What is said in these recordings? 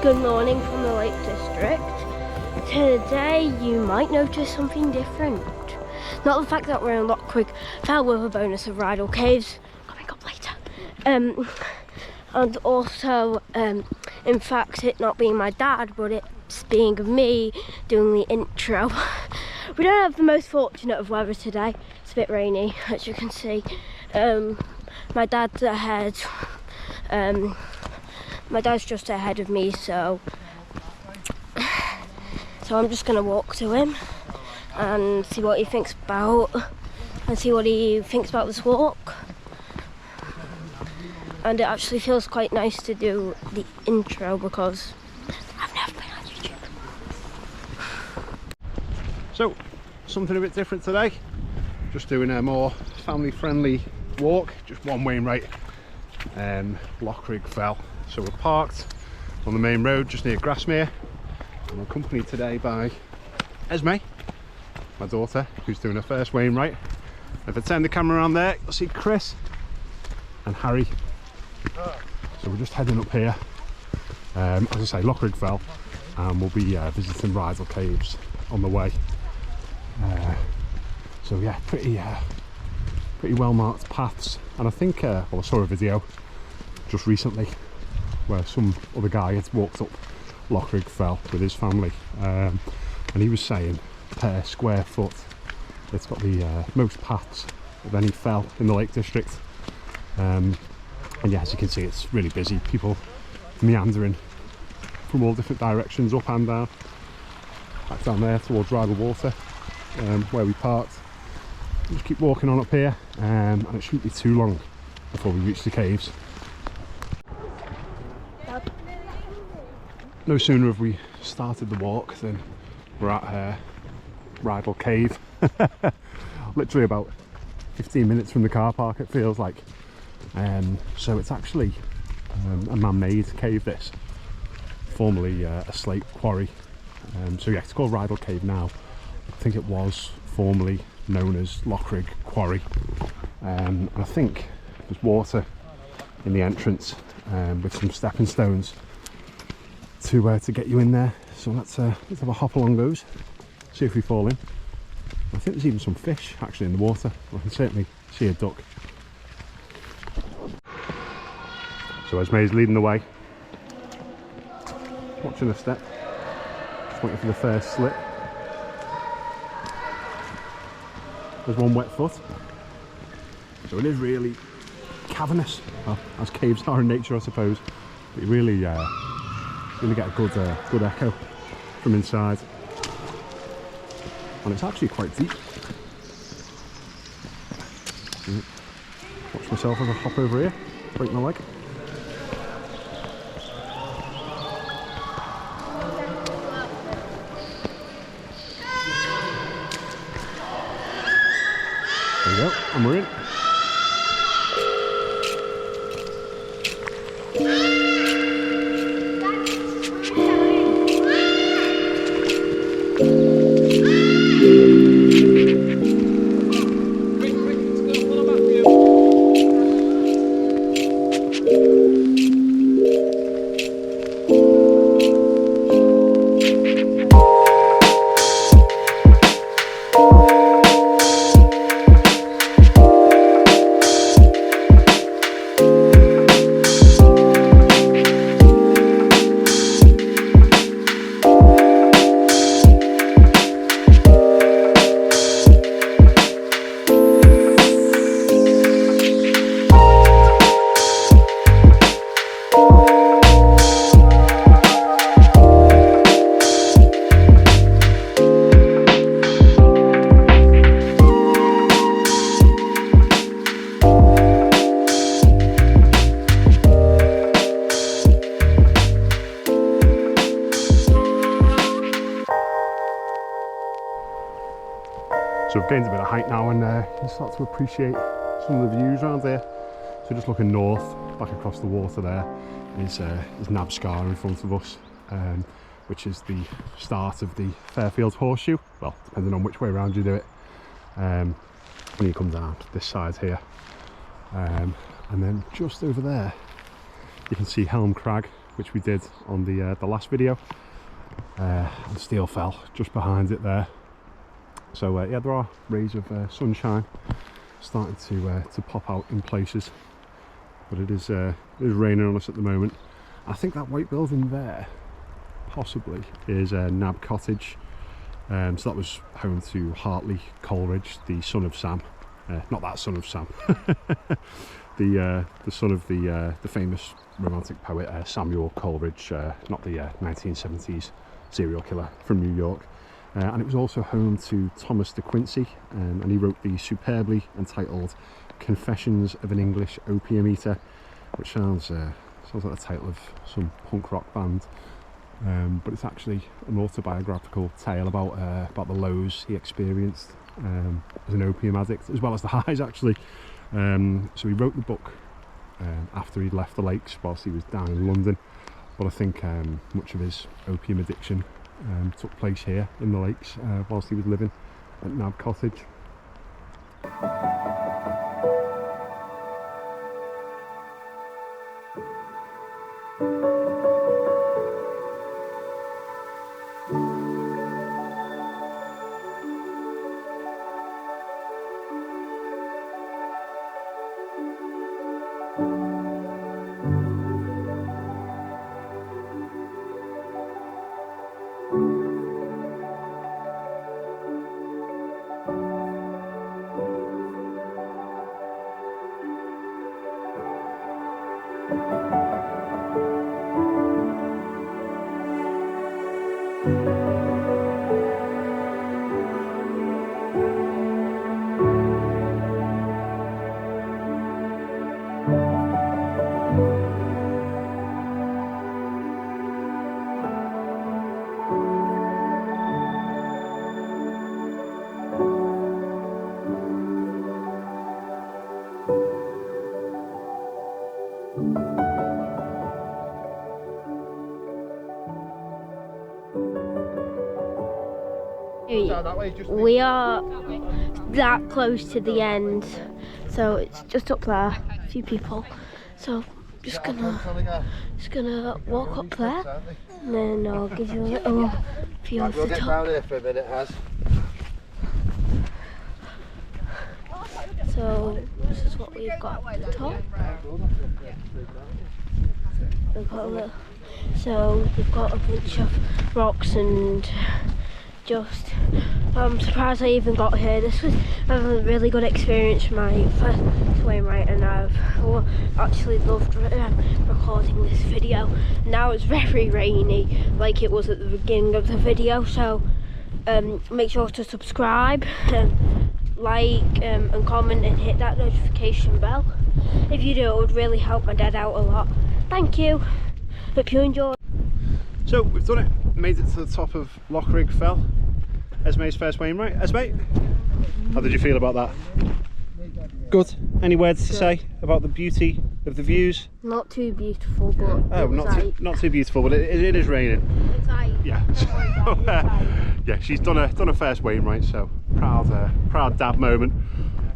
Good morning from the Lake District. Today you might notice something different. Not the fact that we're in Loughrigg Fell with a bonus of Rydal Caves coming up later. And also, in fact, it not being my dad, but it's being me doing the intro. We don't have the most fortunate of weather today. It's a bit rainy, as you can see. My dad's ahead. My dad's just ahead of me, so I'm just gonna walk to him and see what he thinks about this walk. And it actually feels quite nice to do the intro because I've never been on YouTube. So, something a bit different today. Just doing a more family-friendly walk. Just one Wainwright, Loughrigg Fell. So we're parked on the main road just near Grasmere. I'm accompanied today by Esmé, my daughter, who's doing her first Wainwright. If I turn the camera around there, you'll see Chris and Harry. So we're just heading up here, as I say, Loughrigg Fell, and we'll be visiting Rydal Caves on the way. So yeah, pretty well marked paths. And I think, well, I saw a video just recently where some other guy had walked up Loughrigg Fell with his family, and he was saying per square foot it's got the most paths of any fell in the Lake District. And yeah, as you can see, it's really busy, people meandering from all different directions, up and down. Back down there towards Rydal Water, where we parked. Just keep walking on up here, and it shouldn't be too long before we reach the caves. No sooner have we started the walk than we're at Rydal Cave. Literally about 15 minutes from the car park, it feels like. So it's actually a man-made cave, this. Formerly a slate quarry. So yeah, it's called Rydal Cave now. I think it was formerly known as Loughrigg Quarry. And I think there's water in the entrance, with some stepping stones to get you in there. So let's have a hop along those, see if we fall in. I think there's even some fish actually in the water. I can certainly see a duck. So Esmé's leading the way, watching a step, just waiting for the first slip. There's one wet foot, so it is really cavernous, well, as caves are in nature, I suppose. But you really get a good echo from inside, and it's actually quite deep. Watch myself as I hop over here, break my leg. There we go, and we're in. So we've gained a bit of height now, and you can start to appreciate some of the views around here. So just looking north, back across the water there, is Nabscar in front of us, which is the start of the Fairfield Horseshoe. Well, depending on which way around you do it. When you come down this side here. And then just over there, you can see Helm Crag, which we did on the last video. And Steel Fell just behind it there. So yeah, there are rays of sunshine starting to pop out in places, but it is raining on us at the moment. I think that white building there possibly is Nab Cottage. So that was home to Hartley Coleridge, the son of Sam. Not that son of Sam. the son of the famous romantic poet Samuel Coleridge, not the 1970s serial killer from New York. And it was also home to Thomas de Quincey, and he wrote the superbly entitled Confessions of an English Opium Eater, which sounds like the title of some punk rock band. But it's actually an autobiographical tale about the lows he experienced as an opium addict, as well as the highs actually. So he wrote the book after he'd left the lakes whilst he was down in London, but I think much of his opium addiction took place here in the lakes whilst he was living at Nab Cottage. We are that close to the end, so it's just up there, a few people. So just gonna walk up there, and then I'll give you a little view of the top. Down here for a minute, Az. So this is what we've got at the top. So we've got a bunch of rocks and just, I'm surprised I even got here. This was a really good experience for my first Wainwright, and I've actually loved recording this video. Now it's very rainy like it was at the beginning of the video, so make sure to subscribe, like and comment and hit that notification bell. If you do, it would really help my dad out a lot. Thank you. Hope you enjoy. So we've done it, made it to the top of Loughrigg Fell, Esmé's first Wainwright. Esmé, how did you feel about that? Good. Any words to say about the beauty of the views? Not too beautiful, but not too beautiful, but it is raining. It's like, yeah. So, yeah, she's done a first Wainwright, so proud dad moment.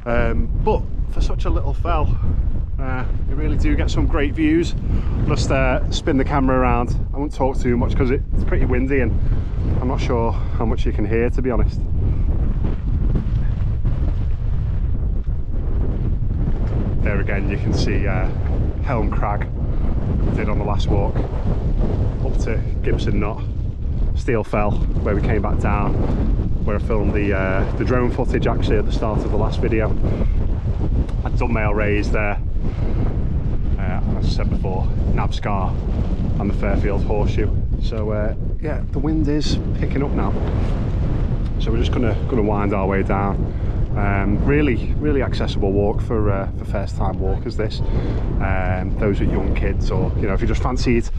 But for such a little fell, you really do get some great views. Just spin the camera around. I won't talk too much because it's pretty windy and I'm not sure how much you can hear, to be honest. There again you can see Helm Crag we did on the last walk up to Gibson Knot, Steel Fell where we came back down, where I filmed the drone footage actually at the start of the last video. I'd done Mail Rays there, as I said before, Nabscar and the Fairfield Horseshoe. So yeah, the wind is picking up now, so we're just gonna wind our way down. Really accessible walk for first time walkers, this. Those with young kids, or you know, if you just fancied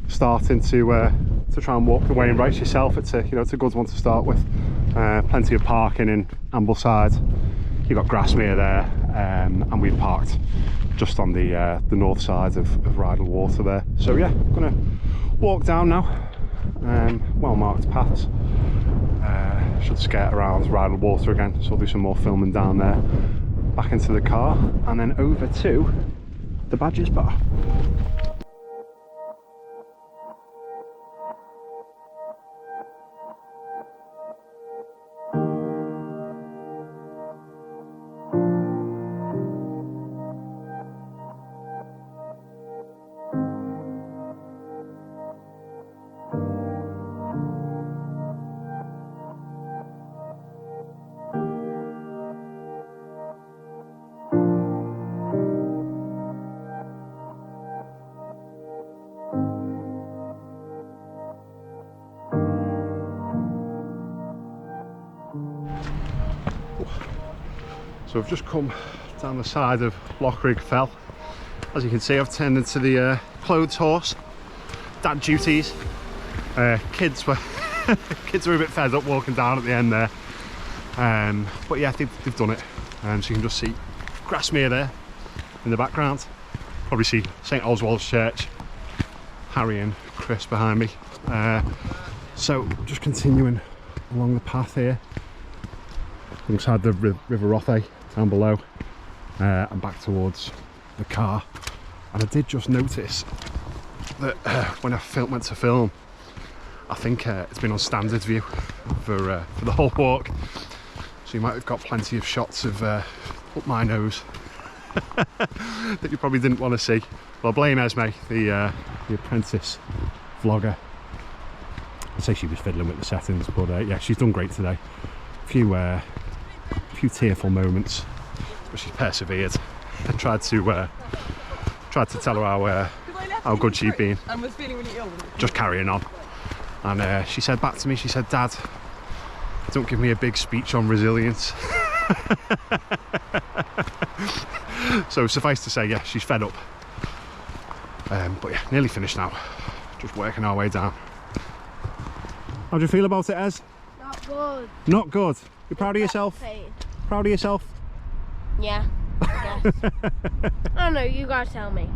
starting to try and walk the Wainwrights yourself, it's a good one to start with. Plenty of parking in Ambleside. You've got Grasmere there, and we've parked just on the north side of Rydal Water there. So yeah, I'm gonna walk down now. Well marked paths. Should skirt around Rydal Water again, so I'll do some more filming down there. Back into the car and then over to the Badgers Bar. So we've just come down the side of Loughrigg Fell. As you can see, I've turned into the clothes horse. Dad duties. Kids were kids were a bit fed up walking down at the end there. But yeah, they've done it. So you can just see Grasmere there in the background. Probably see St Oswald's Church. Harry and Chris behind me. So just continuing along the path here, alongside the River Rothay down below, and back towards the car. And I did just notice that when I went to film, I think it's been on standard view for the whole walk, so you might have got plenty of shots of up my nose that you probably didn't want to see. Well, I blame Esmé, the apprentice vlogger. I'd say she was fiddling with the settings, but yeah, she's done great today. A few tearful moments, but she's persevered and tried to tell her how good she'd been, just carrying on. And she said back to me, she said, "Dad, don't give me a big speech on resilience." So suffice to say, yeah, she's fed up. But yeah, nearly finished now. Just working our way down. How do you feel about it, Ez? Not good. Not good? You're proud of yourself? Proud of yourself? Yeah, I guess. I don't know, you guys tell me.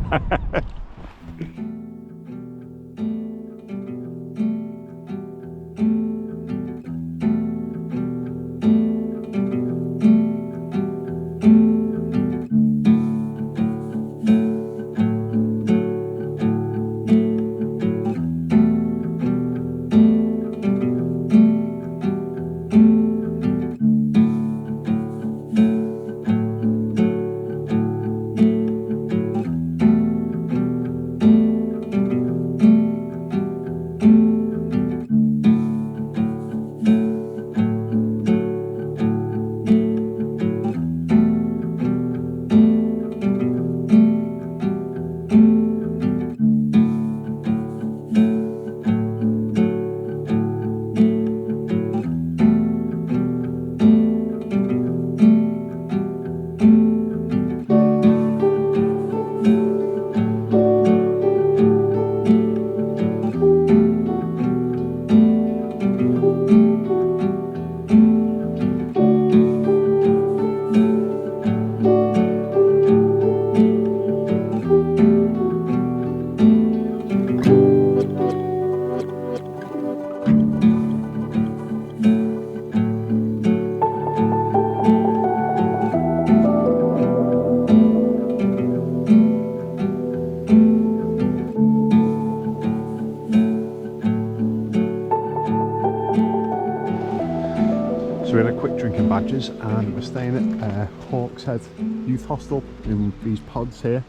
And we're staying at Hawkshead Youth Hostel in these pods here.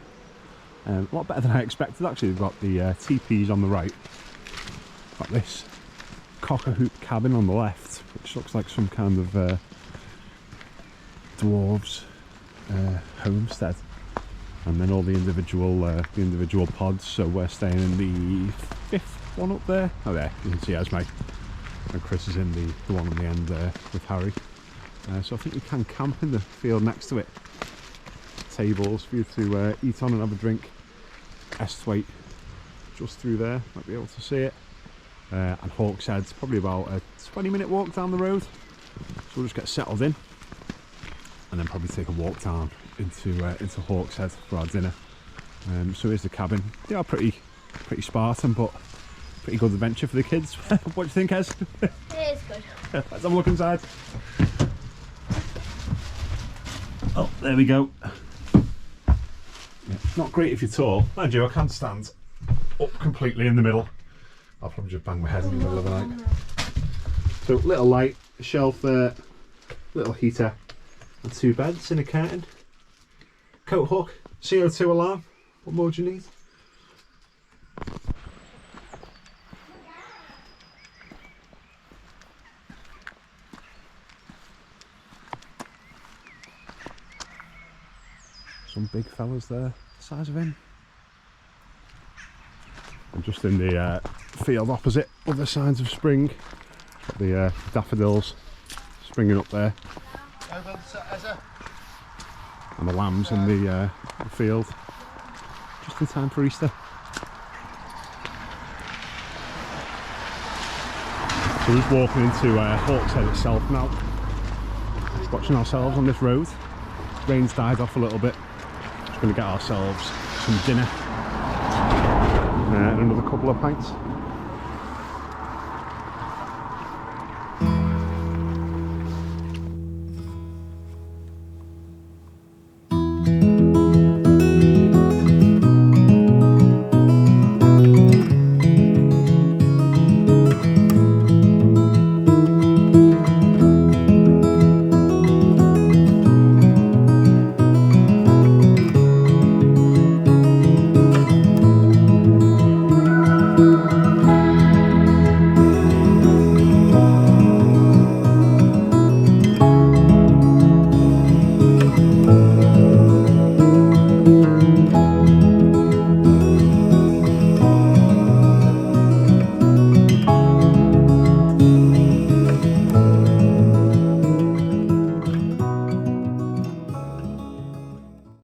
A lot better than I expected actually. We've got the teepees on the right, got this cock-a-hoop cabin on the left, which looks like some kind of dwarves homestead, and then all the individual pods. So we're staying in the fifth one up there. Oh, there you can see Esmé, and Chris is in the one on the end with Harry. So I think you can camp in the field next to it. Tables for you to eat on and have a drink. Esthwaite just through there, might be able to see it. And Hawkshead's probably about a 20-minute walk down the road. So we'll just get settled in and then probably take a walk down into Hawkshead for our dinner. So here's the cabin. They are pretty Spartan, but pretty good adventure for the kids. What do you think, Ez? It is good. Let's have a look inside. Oh, there we go. Yeah, not great if you're tall. Mind you, I can stand up completely in the middle. I'll probably just bang my head in the middle of the night. So, little light, a shelf there, little heater, and 2 beds in a curtain. Coat hook, CO2 alarm. What more do you need? Some big fellas there, the size of him. I'm just in the field opposite, other signs of spring. Got the daffodils springing up there. and the lambs in the field, just in time for Easter. So we're just walking into Hawkshead itself now, watching ourselves on this road. Rain's died off a little bit, just going to get ourselves some dinner and another couple of pints.